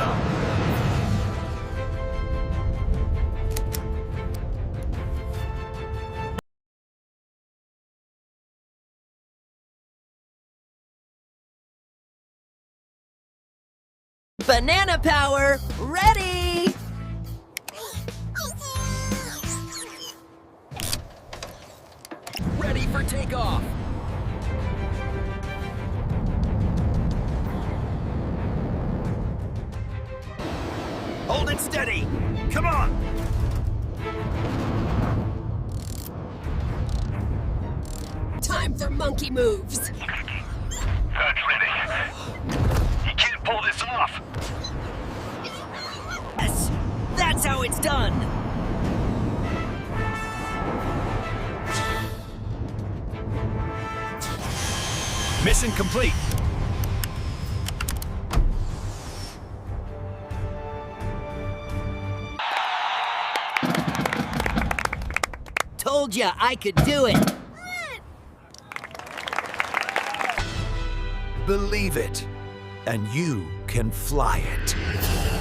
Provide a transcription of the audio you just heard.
some. Banana power, ready! Ready for takeoff. Hold it steady. Come on. Time for monkey moves. That's ready. He can't pull this off. Yes, that's how it's done. Mission complete. Told ya I could do it. Believe it, and you can fly it.